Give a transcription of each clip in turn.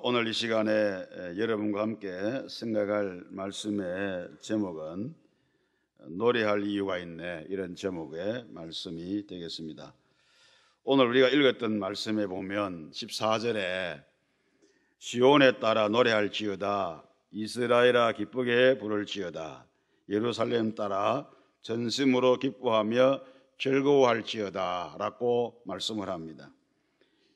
오늘 이 시간에 여러분과 함께 생각할 말씀의 제목은 노래할 이유가 있네, 이런 제목의 말씀이 되겠습니다. 오늘 우리가 읽었던 말씀에 보면 14절에 시온에 따라 노래할지어다, 이스라엘아 기쁘게 부를지어다, 예루살렘 따라 전심으로 기뻐하며 즐거워할지어다 라고 말씀을 합니다.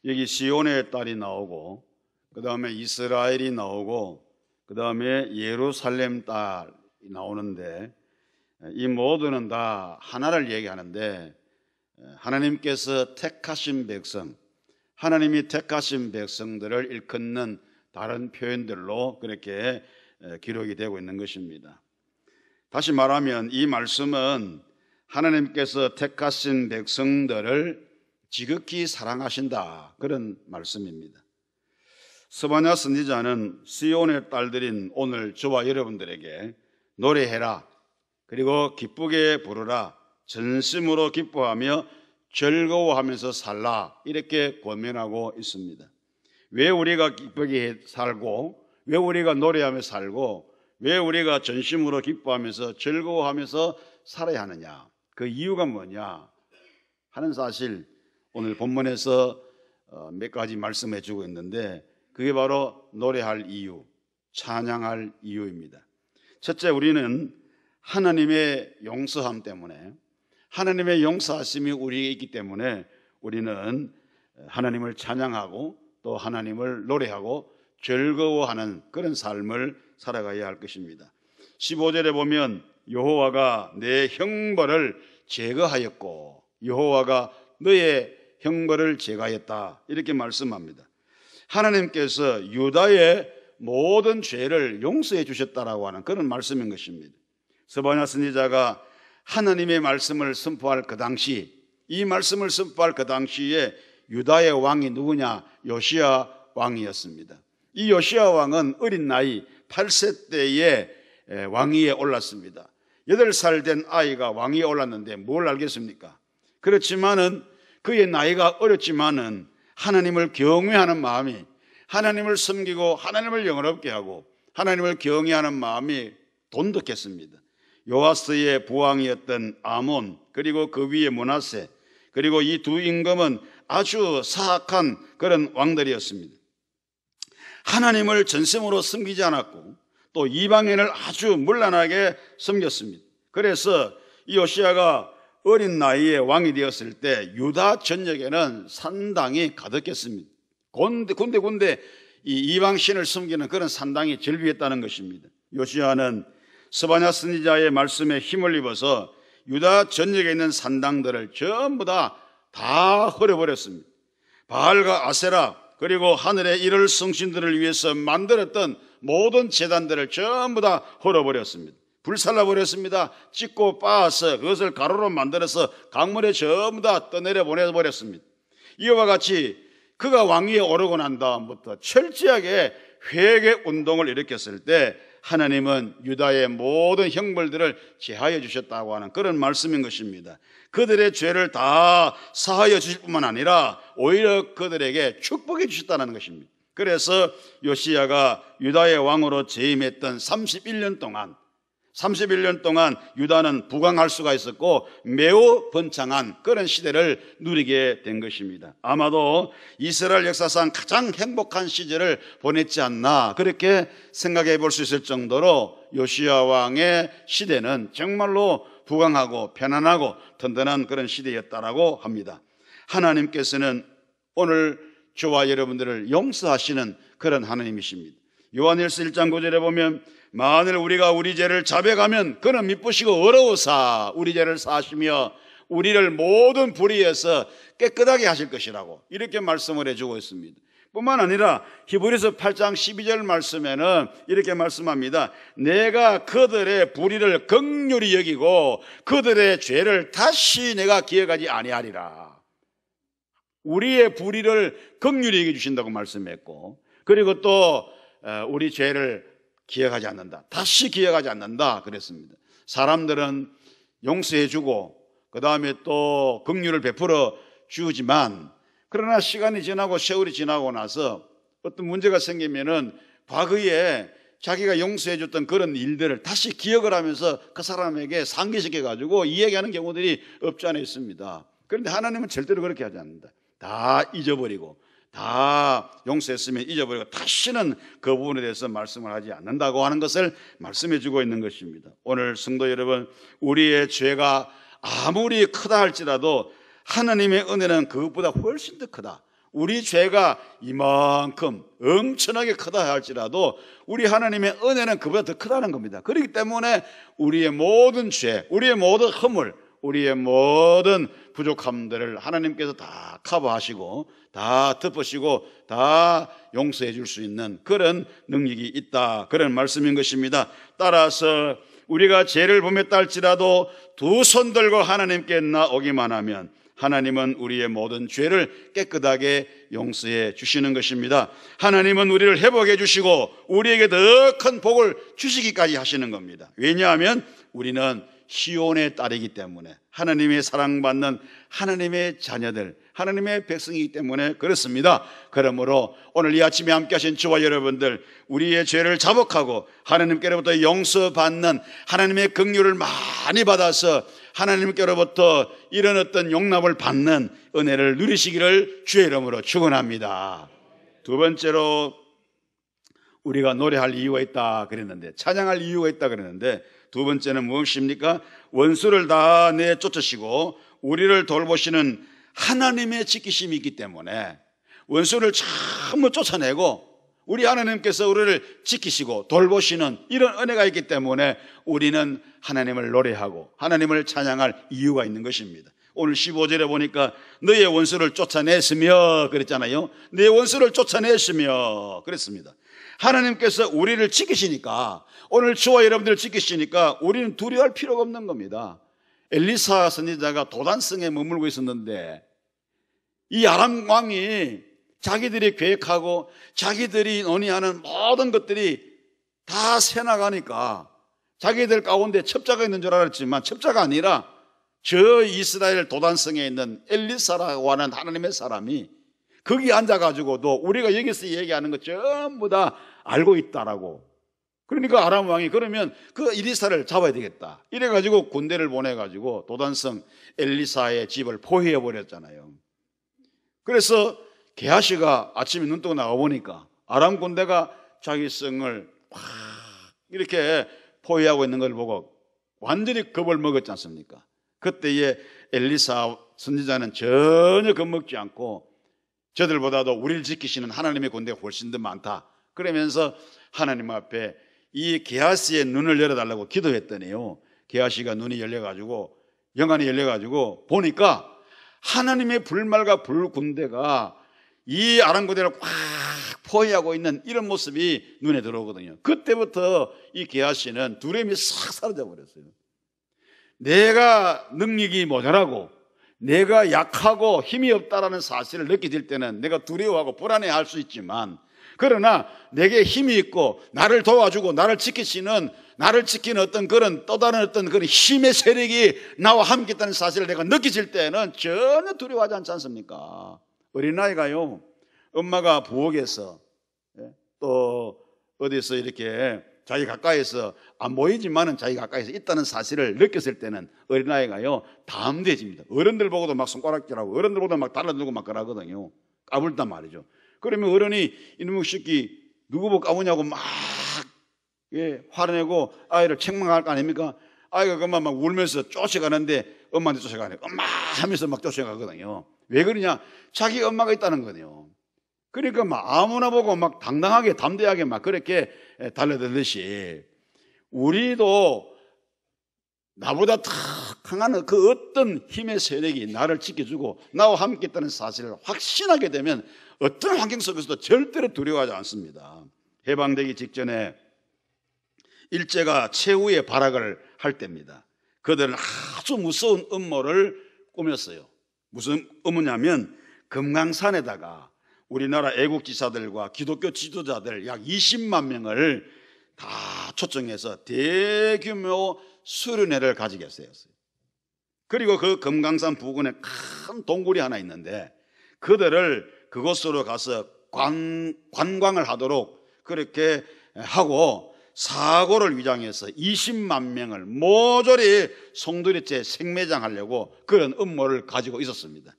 여기 시온의 딸이 나오고, 그 다음에 이스라엘이 나오고, 그 다음에 예루살렘 딸이 나오는데, 이 모두는 다 하나를 얘기하는데, 하나님께서 택하신 백성, 하나님이 택하신 백성들을 일컫는 다른 표현들로 그렇게 기록이 되고 있는 것입니다. 다시 말하면 이 말씀은 하나님께서 택하신 백성들을 지극히 사랑하신다, 그런 말씀입니다. 스바냐 선지자는 시온의 딸들인 오늘 저와 여러분들에게 노래해라, 그리고 기쁘게 부르라, 전심으로 기뻐하며 즐거워하면서 살라, 이렇게 권면하고 있습니다. 왜 우리가 기쁘게 살고, 왜 우리가 노래하며 살고, 왜 우리가 전심으로 기뻐하면서 즐거워하면서 살아야 하느냐, 그 이유가 뭐냐 하는 사실 오늘 본문에서 몇 가지 말씀해 주고 있는데, 그게 바로 노래할 이유, 찬양할 이유입니다. 첫째, 우리는 하나님의 용서함 때문에, 하나님의 용서하심이 우리에게 있기 때문에 우리는 하나님을 찬양하고 또 하나님을 노래하고 즐거워하는 그런 삶을 살아가야 할 것입니다. 15절에 보면 여호와가 내 형벌을 제거하였고 여호와가 너의 형벌을 제거하였다, 이렇게 말씀합니다. 하나님께서 유다의 모든 죄를 용서해 주셨다라고 하는 그런 말씀인 것입니다. 스바냐 선지자가 하나님의 말씀을 선포할 그 당시, 이 말씀을 선포할 그 당시에 유다의 왕이 누구냐? 요시야 왕이었습니다. 이 요시야 왕은 어린 나이 8세 때에 왕위에 올랐습니다. 8살 된 아이가 왕위에 올랐는데 뭘 알겠습니까? 그렇지만은 그의 나이가 어렸지만은 하나님을 경외하는 마음이, 하나님을 섬기고 하나님을 영화롭게 하고 하나님을 경외하는 마음이 돈독했습니다. 요아스의 부왕이었던 아몬, 그리고 그 위에 므낫세, 그리고 이 두 임금은 아주 사악한 그런 왕들이었습니다. 하나님을 전심으로 섬기지 않았고 또 이방인을 아주 문란하게 섬겼습니다. 그래서 이 요시야가 어린 나이에 왕이 되었을 때 유다 전역에는 산당이 가득했습니다. 군데 이 이방신을 섬기는 그런 산당이 절비했다는 것입니다. 요시야는 스바냐 선지자의 말씀에 힘을 입어서 유다 전역에 있는 산당들을 전부 다 헐어버렸습니다. 바알과 아세라, 그리고 하늘의 일월 성신들을 위해서 만들었던 모든 제단들을 전부 다 헐어버렸습니다. 불살라버렸습니다. 찢고 빻아서 그것을 가루로 만들어서 강물에 전부 다 떠내려 보내버렸습니다. 이와 같이 그가 왕위에 오르고 난 다음부터 철저하게 회개 운동을 일으켰을 때 하나님은 유다의 모든 형벌들을 제하여 주셨다고 하는 그런 말씀인 것입니다. 그들의 죄를 다 사하여 주실 뿐만 아니라 오히려 그들에게 축복해 주셨다는 것입니다. 그래서 요시야가 유다의 왕으로 재임했던 31년 동안 유다는 부강할 수가 있었고 매우 번창한 그런 시대를 누리게 된 것입니다. 아마도 이스라엘 역사상 가장 행복한 시절을 보냈지 않나, 그렇게 생각해 볼 수 있을 정도로 요시야 왕의 시대는 정말로 부강하고 편안하고 든든한 그런 시대였다라고 합니다. 하나님께서는 오늘 저와 여러분들을 용서하시는 그런 하나님이십니다. 요한일서 1장 9절에 보면 만일 우리가 우리 죄를 자백하면 그는 미쁘시고 어려우사 우리 죄를 사하시며 우리를 모든 불의에서 깨끗하게 하실 것이라고 이렇게 말씀을 해주고 있습니다. 뿐만 아니라 히브리서 8장 12절 말씀에는 이렇게 말씀합니다. 내가 그들의 불의를 긍휼히 여기고 그들의 죄를 다시 내가 기억하지 아니하리라. 우리의 불의를 긍휼히 여겨주신다고 말씀했고, 그리고 또 우리 죄를 기억하지 않는다, 다시 기억하지 않는다 그랬습니다. 사람들은 용서해주고 그 다음에 또 긍휼을 베풀어 주지만, 그러나 시간이 지나고 세월이 지나고 나서 어떤 문제가 생기면은 과거에 자기가 용서해줬던 그런 일들을 다시 기억을 하면서 그 사람에게 상기시켜가지고 이야기하는 경우들이 없지 않아 있습니다. 그런데 하나님은 절대로 그렇게 하지 않는다. 다 잊어버리고, 다 용서했으면 잊어버리고 다시는 그 부분에 대해서 말씀을 하지 않는다고 하는 것을 말씀해 주고 있는 것입니다. 오늘 성도 여러분, 우리의 죄가 아무리 크다 할지라도 하나님의 은혜는 그것보다 훨씬 더 크다. 우리 죄가 이만큼 엄청나게 크다 할지라도 우리 하나님의 은혜는 그보다 더 크다는 겁니다. 그렇기 때문에 우리의 모든 죄, 우리의 모든 허물, 우리의 모든 부족함들을 하나님께서 다 커버하시고 다 덮으시고 다 용서해 줄 수 있는 그런 능력이 있다, 그런 말씀인 것입니다. 따라서 우리가 죄를 범했다 할지라도 두 손 들고 하나님께 나오기만 하면 하나님은 우리의 모든 죄를 깨끗하게 용서해 주시는 것입니다. 하나님은 우리를 회복해 주시고 우리에게 더 큰 복을 주시기까지 하시는 겁니다. 왜냐하면 우리는 시온의 딸이기 때문에, 하나님의 사랑받는 하나님의 자녀들, 하나님의 백성이기 때문에 그렇습니다. 그러므로 오늘 이 아침에 함께 하신 저와 여러분들, 우리의 죄를 자복하고 하나님께로부터 용서받는 하나님의 긍휼을 많이 받아서 하나님께로부터 이런 어떤 용납을 받는 은혜를 누리시기를 주의 이름으로 축원합니다. 두 번째로 우리가 노래할 이유가 있다 그랬는데, 찬양할 이유가 있다 그랬는데, 두 번째는 무엇입니까? 원수를 다 내쫓으시고 우리를 돌보시는 하나님의 지키심이 있기 때문에, 원수를 전부 쫓아내고 우리 하나님께서 우리를 지키시고 돌보시는 이런 은혜가 있기 때문에 우리는 하나님을 노래하고 하나님을 찬양할 이유가 있는 것입니다. 오늘 15절에 보니까 너의 원수를 쫓아냈으며 그랬잖아요. 내 원수를 쫓아냈으며 그랬습니다. 하나님께서 우리를 지키시니까, 오늘 저와 여러분들을 지키시니까 우리는 두려워할 필요가 없는 겁니다. 엘리사 선지자가 도단성에 머물고 있었는데 이 아람 왕이 자기들이 계획하고 자기들이 논의하는 모든 것들이 다 새나가니까 자기들 가운데 첩자가 있는 줄 알았지만 첩자가 아니라 저 이스라엘 도단성에 있는 엘리사라고 하는 하나님의 사람이 거기 앉아가지고도 우리가 여기서 얘기하는 것 전부 다 알고 있다라고. 그러니까 아람 왕이 그러면 그 엘리사를 잡아야 되겠다 이래가지고 군대를 보내가지고 도단성 엘리사의 집을 포위해버렸잖아요. 그래서 게하시가 아침에 눈 뜨고 나와보니까 아람 군대가 자기 성을 확 이렇게 포위하고 있는 걸 보고 완전히 겁을 먹었지 않습니까? 그때에 엘리사 선지자는 전혀 겁먹지 않고 저들보다도 우리를 지키시는 하나님의 군대가 훨씬 더 많다 그러면서 하나님 앞에 이 게하시의 눈을 열어달라고 기도했더니요, 게하시가 눈이 열려가지고 영안이 열려가지고 보니까 하나님의 불말과 불군대가 이 아람 군대를 꽉 포위하고 있는 이런 모습이 눈에 들어오거든요. 그때부터 이 게하시는 두려움이 싹 사라져 버렸어요. 내가 능력이 모자라고 내가 약하고 힘이 없다라는 사실을 느껴질 때는 내가 두려워하고 불안해할 수 있지만, 그러나 내게 힘이 있고 나를 도와주고 나를 지키시는, 나를 지키는 어떤 그런 또 다른 어떤 그런 힘의 세력이 나와 함께 있다는 사실을 내가 느껴질 때는 전혀 두려워하지 않지 않습니까? 어린아이가요, 엄마가 부엌에서 또 어디서 이렇게 자기 가까이서 안 보이지만은 자기 가까이서 있다는 사실을 느꼈을 때는 어린아이가요 담대해집니다. 어른들 보고도 막 손가락질하고 어른들 보고도 막 달라들고 막 그러거든요. 까불단 말이죠. 그러면 어른이 이놈의 새끼 누구 보고 까부냐고 막 화내고 아이를 책망할 거 아닙니까? 아이가 그만 막 울면서 쫓아가는데 엄마한테 쫓아가네요. 엄마 하면서 막 쫓아가거든요. 왜 그러냐? 자기 엄마가 있다는 거네요. 그러니까 막 아무나 보고 막 당당하게 담대하게 막 그렇게 달려들듯이 우리도 나보다 더 강한 그 어떤 힘의 세력이 나를 지켜주고 나와 함께 있다는 사실을 확신하게 되면 어떤 환경 속에서도 절대로 두려워하지 않습니다. 해방되기 직전에 일제가 최후의 발악을 할 때입니다. 그들은 아주 무서운 음모를 꾸몄어요. 무슨 음모냐면 금강산에다가 우리나라 애국지사들과 기독교 지도자들 약 20만 명을 다 초청해서 대규모 수련회를 가지게 했어요. 그리고 그 금강산 부근에 큰 동굴이 하나 있는데 그들을 그곳으로 가서 관광을 하도록 그렇게 하고 사고를 위장해서 20만 명을 모조리 송두리째 생매장하려고 그런 음모를 가지고 있었습니다.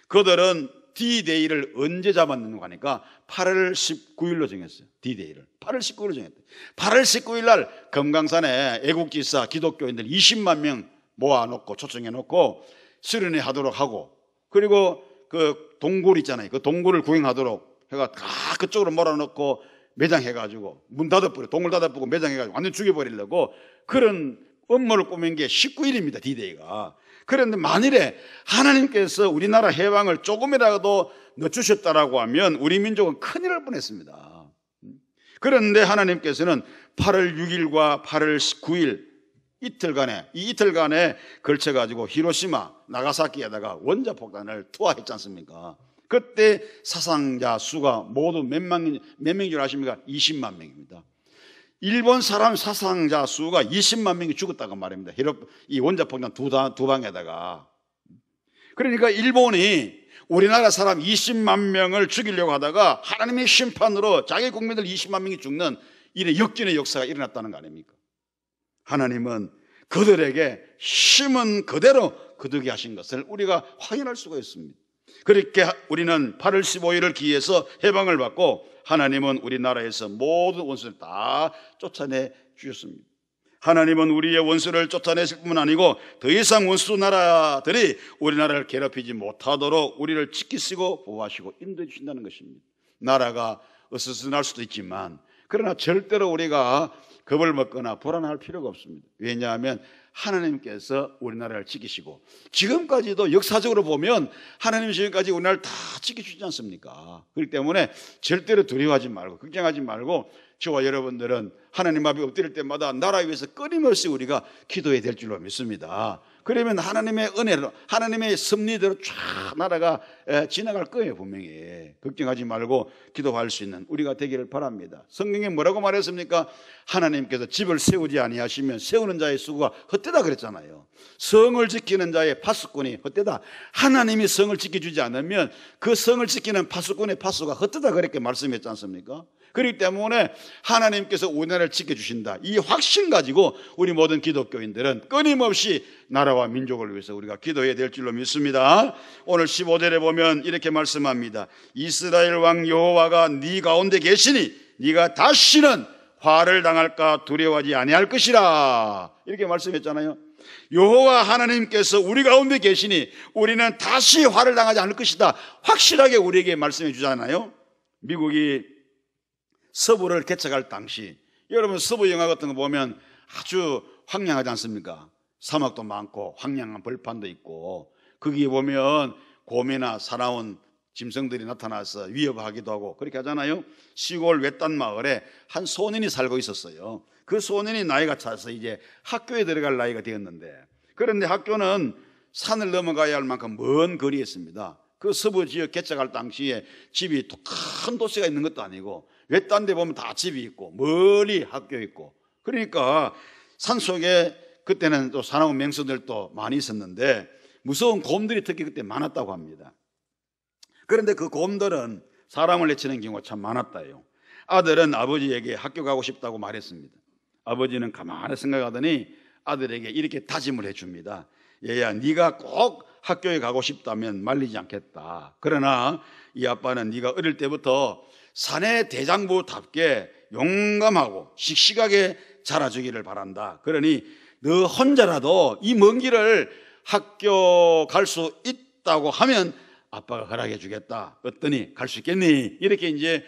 그들은 D-Day를 언제 잡았는가 하니까 8월 19일로 정했어요. D-Day를 8월 19일로 정했대요. 8월 19일 날 금강산에 애국지사 기독교인들 20만 명 모아놓고 초청해놓고 수련회 하도록 하고, 그리고 그 동굴 있잖아요. 그 동굴을 구경하도록 해가 다 그쪽으로 몰아넣고 매장해가지고 문 닫아버려, 동굴 닫아버리고 매장해가지고 완전 죽여버리려고 그런 음모를 꾸민 게 19일입니다. D-Day가. 그런데 만일에 하나님께서 우리나라 해방을 조금이라도 늦추셨다라고 하면 우리 민족은 큰일 날 뻔했습니다. 그런데 하나님께서는 8월 6일과 8월 19일 이틀간에 걸쳐가지고 히로시마, 나가사키에다가 원자폭탄을 투하했지 않습니까? 그때 사상자 수가 모두 몇 명인 줄 아십니까? 20만 명입니다. 일본 사람 사상자 수가 20만 명이 죽었다고 말입니다. 이 원자폭탄 두 방에다가. 그러니까 일본이 우리나라 사람 20만 명을 죽이려고 하다가 하나님의 심판으로 자기 국민들 20만 명이 죽는 이런 역전의 역사가 일어났다는 거 아닙니까? 하나님은 그들에게 심은 그대로 거두게 하신 것을 우리가 확인할 수가 있습니다. 그렇게 우리는 8월 15일을 기해서 해방을 받고 하나님은 우리나라에서 모든 원수를 다 쫓아내 주셨습니다. 하나님은 우리의 원수를 쫓아내실 뿐만 아니고 더 이상 원수 나라들이 우리나라를 괴롭히지 못하도록 우리를 지키시고 보호하시고 인도해 주신다는 것입니다. 나라가 어수선할 수도 있지만 그러나 절대로 우리가 겁을 먹거나 불안할 필요가 없습니다. 왜냐하면 하나님께서 우리나라를 지키시고 지금까지도 역사적으로 보면 하나님이 지금까지 우리나라를 다 지켜주지 않습니까? 그렇기 때문에 절대로 두려워하지 말고 걱정하지 말고 저와 여러분들은 하나님 앞에 엎드릴 때마다 나라 위해서 끊임없이 우리가 기도해야 될 줄로 믿습니다. 그러면 하나님의 은혜로 하나님의 섭리대로 쫙 나라가 지나갈 거예요. 분명히 걱정하지 말고 기도할 수 있는 우리가 되기를 바랍니다. 성경에 뭐라고 말했습니까? 하나님께서 집을 세우지 아니하시면 세우는 자의 수고가 헛되다 그랬잖아요. 성을 지키는 자의 파수꾼이 헛되다. 하나님이 성을 지켜주지 않으면 그 성을 지키는 파수꾼의 파수가 헛되다 그렇게 말씀했지 않습니까? 그렇기 때문에 하나님께서 우리나라를 지켜주신다, 이 확신 가지고 우리 모든 기독교인들은 끊임없이 나라와 민족을 위해서 우리가 기도해야 될 줄로 믿습니다. 오늘 15절에 보면 이렇게 말씀합니다. 이스라엘 왕 여호와가 네 가운데 계시니 네가 다시는 화를 당할까 두려워하지 아니할 것이라, 이렇게 말씀했잖아요. 여호와 하나님께서 우리 가운데 계시니 우리는 다시 화를 당하지 않을 것이다, 확실하게 우리에게 말씀해 주잖아요. 미국이 서부를 개척할 당시, 여러분 서부 영화 같은 거 보면 아주 황량하지 않습니까? 사막도 많고 황량한 벌판도 있고 거기에 보면 곰이나 사나운 짐승들이 나타나서 위협하기도 하고 그렇게 하잖아요. 시골 외딴 마을에 한 소년이 살고 있었어요. 그 소년이 나이가 차서 이제 학교에 들어갈 나이가 되었는데, 그런데 학교는 산을 넘어가야 할 만큼 먼 거리에 있습니다. 그 서부 지역 개척할 당시에 집이 큰 도시가 있는 것도 아니고 외딴 데 보면 다 집이 있고 멀리 학교 있고, 그러니까 산속에 그때는 또 사나운 맹수들도 많이 있었는데 무서운 곰들이 특히 그때 많았다고 합니다. 그런데 그 곰들은 사람을 해치는 경우가 참 많았다요. 아들은 아버지에게 학교 가고 싶다고 말했습니다. 아버지는 가만히 생각하더니 아들에게 이렇게 다짐을 해줍니다. 얘야, 네가 꼭 학교에 가고 싶다면 말리지 않겠다. 그러나 이 아빠는 네가 어릴 때부터 사내 대장부답게 용감하고 씩씩하게 자라주기를 바란다. 그러니 너 혼자라도 이 먼 길을 학교 갈 수 있다고 하면 아빠가 허락해 주겠다. 어떠니? 갈 수 있겠니? 이렇게 이제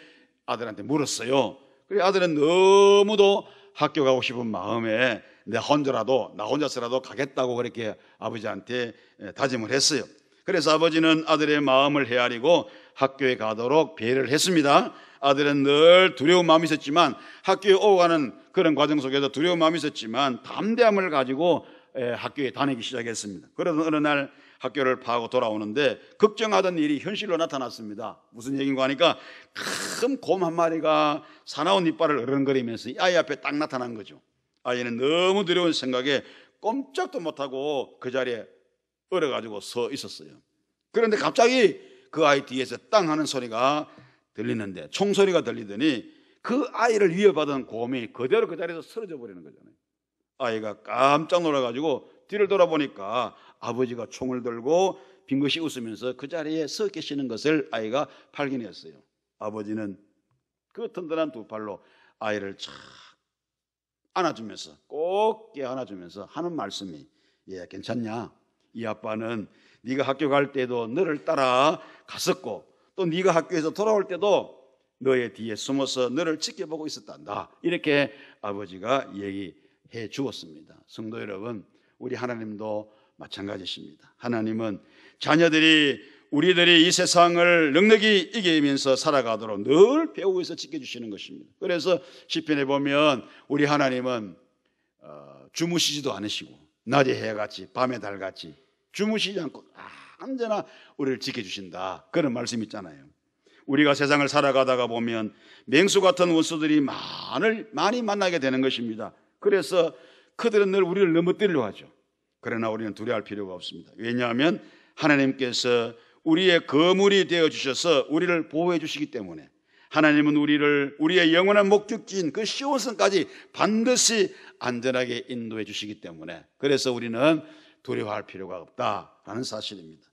아들한테 물었어요. 그래 아들은 너무도 학교 가고 싶은 마음에 나 혼자서라도 가겠다고 그렇게 아버지한테 다짐을 했어요. 그래서 아버지는 아들의 마음을 헤아리고 학교에 가도록 배려를 했습니다. 아들은 늘 두려운 마음이 있었지만, 학교에 오고 가는 그런 과정 속에서 두려운 마음이 있었지만 담대함을 가지고 학교에 다니기 시작했습니다. 그러던 어느 날 학교를 파고 돌아오는데 걱정하던 일이 현실로 나타났습니다. 무슨 얘기인가 하니까 큰 곰 한 마리가 사나운 이빨을 어른거리면서 이 아이 앞에 딱 나타난 거죠. 아이는 너무 두려운 생각에 꼼짝도 못하고 그 자리에 얼어가지고 서 있었어요. 그런데 갑자기 그 아이 뒤에서 땅 하는 소리가 들리는데, 총소리가 들리더니 그 아이를 위협하던 곰이 그대로 그 자리에서 쓰러져 버리는 거잖아요. 아이가 깜짝 놀라가지고 뒤를 돌아보니까 아버지가 총을 들고 빙긋이 웃으면서 그 자리에 서 계시는 것을 아이가 발견했어요. 아버지는 그 든든한 두 팔로 아이를 착 안아주면서, 꼭 안아주면서 하는 말씀이, 얘 괜찮냐? 이 아빠는 네가 학교 갈 때도 너를 따라 갔었고, 또 네가 학교에서 돌아올 때도 너의 뒤에 숨어서 너를 지켜보고 있었단다. 이렇게 아버지가 얘기해 주었습니다. 성도 여러분, 우리 하나님도 마찬가지십니다. 하나님은 우리들이 이 세상을 넉넉히 이기면서 살아가도록 늘 배후에서 지켜주시는 것입니다. 그래서 시편에 보면 우리 하나님은 주무시지도 않으시고 낮에 해같이 밤에 달같이 주무시지 않고 언제나 우리를 지켜주신다, 그런 말씀이 있잖아요. 우리가 세상을 살아가다가 보면 맹수 같은 원수들이 많이 만나게 되는 것입니다. 그래서 그들은 늘 우리를 넘어뜨리려고 하죠. 그러나 우리는 두려워할 필요가 없습니다. 왜냐하면 하나님께서 우리의 거물이 되어주셔서 우리를 보호해 주시기 때문에, 하나님은 우리의 영원한 목적지인 그 시온성까지 반드시 안전하게 인도해 주시기 때문에, 그래서 우리는 두려워할 필요가 없다라는 사실입니다.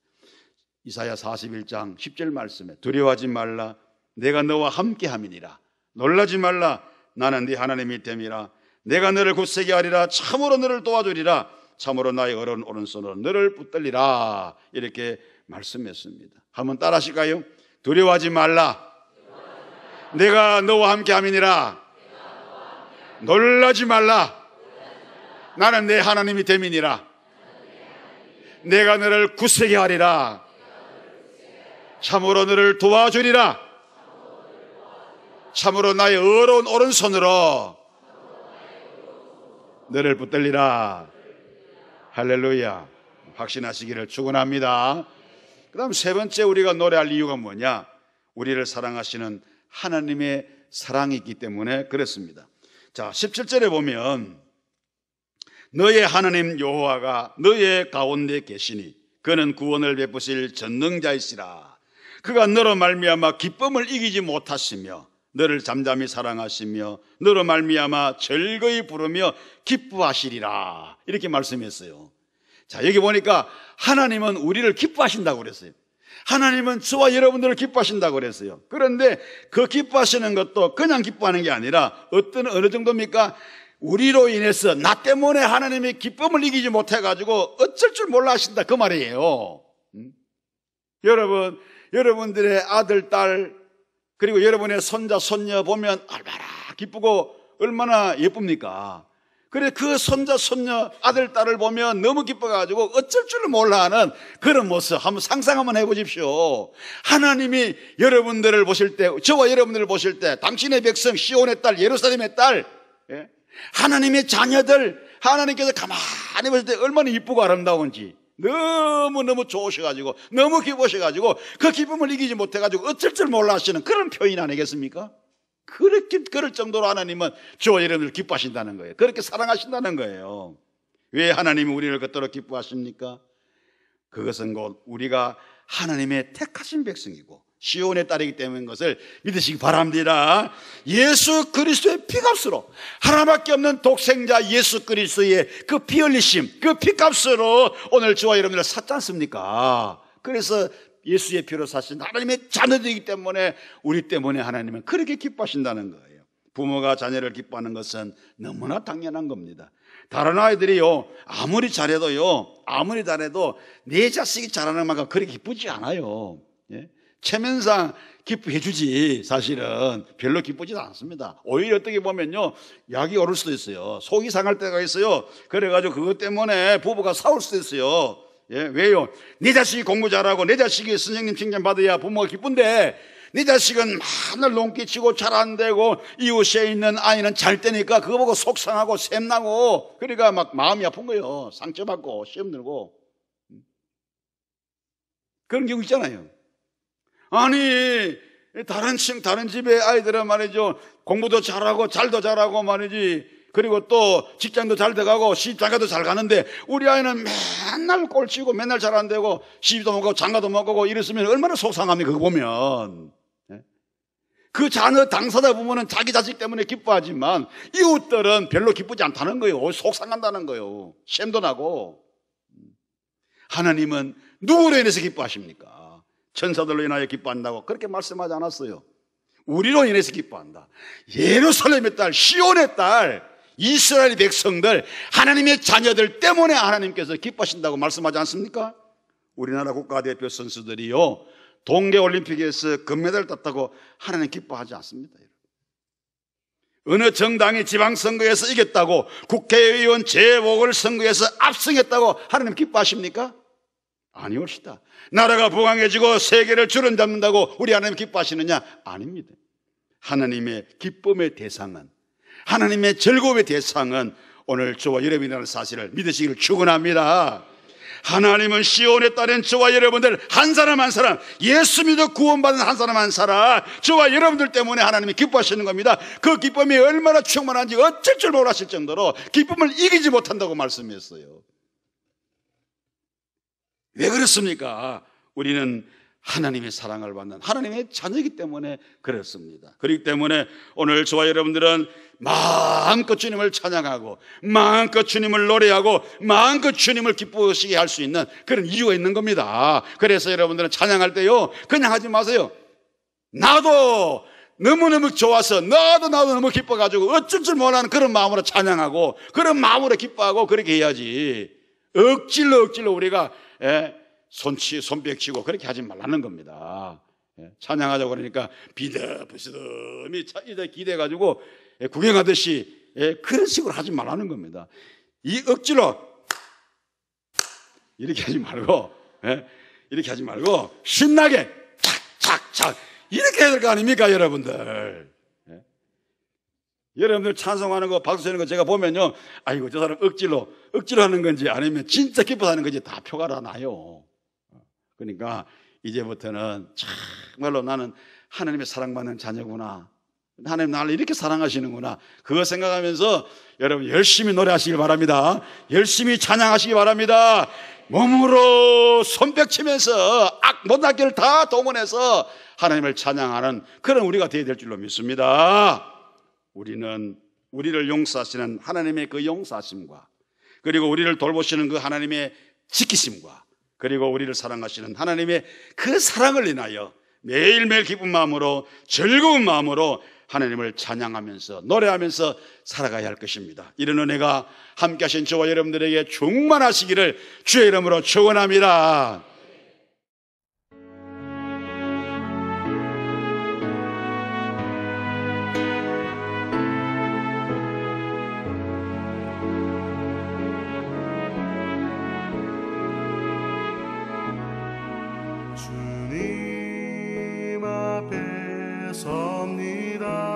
이사야 41장 10절 말씀에 두려워하지 말라, 내가 너와 함께함이니라. 놀라지 말라, 나는 네 하나님이 됨이라. 내가 너를 굳세게 하리라. 참으로 너를 도와주리라. 참으로 나의 어려운 오른손으로 너를 붙들리라. 이렇게 말씀했습니다. 한번 따라 하실까요? 두려워하지 말라, 내가 너와 함께함이니라. 놀라지 말라, 나는 내 하나님이 됨이니라. 내가 너를 굳세게 하리라. 참으로 너를 도와주리라. 참으로 나의 어려운 오른손으로 너를 붙들리라. 할렐루야. 확신하시기를 축원합니다. 그 다음 세 번째 우리가 노래할 이유가 뭐냐? 우리를 사랑하시는 하나님의 사랑이 있기 때문에 그렇습니다. 자, 17절에 보면 너의 하나님 여호와가 너의 가운데 계시니 그는 구원을 베푸실 전능자이시라. 그가 너로 말미암아 기쁨을 이기지 못하시며 너를 잠잠히 사랑하시며 너로 말미암아 즐거이 부르며 기뻐하시리라. 이렇게 말씀했어요. 자, 여기 보니까 하나님은 우리를 기뻐하신다고 그랬어요. 하나님은 저와 여러분들을 기뻐하신다고 그랬어요. 그런데 그 기뻐하시는 것도 그냥 기뻐하는 게 아니라 어느 정도입니까? 우리로 인해서 나 때문에 하나님이 기쁨을 이기지 못해가지고 어쩔 줄 몰라 하신다, 그 말이에요. 여러분들의 아들, 딸, 그리고 여러분의 손자, 손녀 보면 얼마나 기쁘고 얼마나 예쁩니까? 그래, 그 손자, 손녀, 아들, 딸을 보면 너무 기뻐가지고 어쩔 줄을 몰라 하는 그런 모습 한번 상상 한번 해보십시오. 하나님이 여러분들을 보실 때, 저와 여러분들을 보실 때, 당신의 백성 시온의 딸, 예루살렘의 딸, 하나님의 자녀들, 하나님께서 가만히 보실 때 얼마나 이쁘고 아름다운지 너무너무 좋으셔가지고, 너무 기쁘셔가지고 그 기쁨을 이기지 못해가지고 어쩔 줄 몰라 하시는 그런 표현 아니겠습니까? 그럴 정도로 하나님은 저와 여러분을 기뻐하신다는 거예요. 그렇게 사랑하신다는 거예요. 왜 하나님이 우리를 그토록 기뻐하십니까? 그것은 곧 우리가 하나님의 택하신 백성이고 시온의 딸이기 때문인 것을 믿으시기 바랍니다. 예수 그리스도의 피값으로, 하나밖에 없는 독생자 예수 그리스도의 그 피 흘리심, 그 피값으로 오늘 저와 여러분을 샀지 않습니까? 그래서 예수의 피로 사신 하나님의 자녀들이기 때문에 우리 때문에 하나님은 그렇게 기뻐하신다는 거예요. 부모가 자녀를 기뻐하는 것은 너무나 당연한 겁니다. 다른 아이들이요, 아무리 잘해도 내 자식이 잘하는 만큼 그렇게 기쁘지 않아요. 체면상 기쁘해 주지 사실은 별로 기쁘지도 않습니다. 오히려 어떻게 보면요, 약이 오를 수도 있어요. 속이 상할 때가 있어요. 그래가지고 그것 때문에 부부가 싸울 수도 있어요. 왜요? 내 자식이 공부 잘하고 내 자식이 선생님 칭찬받아야 부모가 기쁜데 내 자식은 맨날 농기치고 잘 안 되고 이웃에 있는 아이는 잘 되니까 그거 보고 속상하고 샘나고, 그러니까 막 마음이 아픈 거예요. 상처받고 시험 들고 그런 경우 있잖아요. 아니, 다른 집의 아이들은 말이죠, 공부도 잘하고 잘도 잘하고 말이지, 그리고 또 직장도 잘 돼가고 시집장가도 잘 가는데 우리 아이는 맨날 꼴찌고 맨날 잘 안 되고 시집도 못 가고 장가도 못 가고 이랬으면 얼마나 속상합니까? 그거 보면. 그 자녀 당사자 부모는 자기 자식 때문에 기뻐하지만 이웃들은 별로 기쁘지 않다는 거예요. 속상한다는 거예요. 쉔도 나고. 하나님은 누구로 인해서 기뻐하십니까? 천사들로 인하여 기뻐한다고 그렇게 말씀하지 않았어요. 우리로 인해서 기뻐한다. 예루살렘의 딸, 시온의 딸, 이스라엘 백성들, 하나님의 자녀들 때문에 하나님께서 기뻐하신다고 말씀하지 않습니까? 우리나라 국가대표 선수들이요, 동계올림픽에서 금메달 땄다고 하나님 기뻐하지 않습니다. 어느 정당이 지방선거에서 이겼다고, 국회의원 재보궐선거에서 압승했다고 하나님 기뻐하십니까? 아니옵시다. 나라가 부강해지고 세계를 주름잡는다고 우리 하나님 기뻐하시느냐? 아닙니다. 하나님의 기쁨의 대상은, 하나님의 즐거움의 대상은 오늘 저와 여러분이라는 사실을 믿으시기를 축원합니다. 하나님은 시온에 따른 저와 여러분들 한 사람 한 사람, 예수 믿어 구원받은 한 사람 한 사람, 저와 여러분들 때문에 하나님이 기뻐하시는 겁니다. 그 기쁨이 얼마나 충만한지 어쩔 줄 몰라실 정도로 기쁨을 이기지 못한다고 말씀했어요. 왜 그렇습니까? 우리는 하나님의 사랑을 받는 하나님의 자녀이기 때문에 그렇습니다. 그렇기 때문에 오늘 저와 여러분들은 마음껏 주님을 찬양하고 마음껏 주님을 노래하고 마음껏 주님을 기쁘시게 할 수 있는 그런 이유가 있는 겁니다. 그래서 여러분들은 찬양할 때요, 그냥 하지 마세요. 나도 너무너무 좋아서 나도 너무 기뻐가지고 어쩔 줄 몰라는 그런 마음으로 찬양하고 그런 마음으로 기뻐하고 그렇게 해야지, 억질로 우리가 손뼉치고 그렇게 하지 말라는 겁니다. 찬양하자고 그러니까 비듬비듬이 기대가지고 구경하듯이 그런 식으로 하지 말라는 겁니다. 이 억지로 이렇게 하지 말고, 이렇게 하지 말고 신나게 착착착 이렇게 해야 될 거 아닙니까, 여러분들? 여러분들 찬송하는 거, 박수 치는 거 제가 보면요, 아이고 저 사람 억지로 하는 건지 아니면 진짜 기뻐서 하는 건지 다 표가 다 나요. 그러니까 이제부터는 정말로 나는 하나님의 사랑받는 자녀구나, 하나님 나를 이렇게 사랑하시는구나, 그거 생각하면서 여러분 열심히 노래하시길 바랍니다. 열심히 찬양하시기 바랍니다. 몸으로 손뼉치면서 못난 길을 다 동원해서 하나님을 찬양하는 그런 우리가 되어야 될 줄로 믿습니다. 우리는 우리를 용서하시는 하나님의 그 용서하심과, 그리고 우리를 돌보시는 그 하나님의 지키심과, 그리고 우리를 사랑하시는 하나님의 그 사랑을 인하여 매일매일 기쁜 마음으로 즐거운 마음으로 하나님을 찬양하면서 노래하면서 살아가야 할 것입니다. 이런 은혜가 함께 하신 저와 여러분들에게 충만하시기를 주의 이름으로 축원합니다. 주님 앞에 섭니다.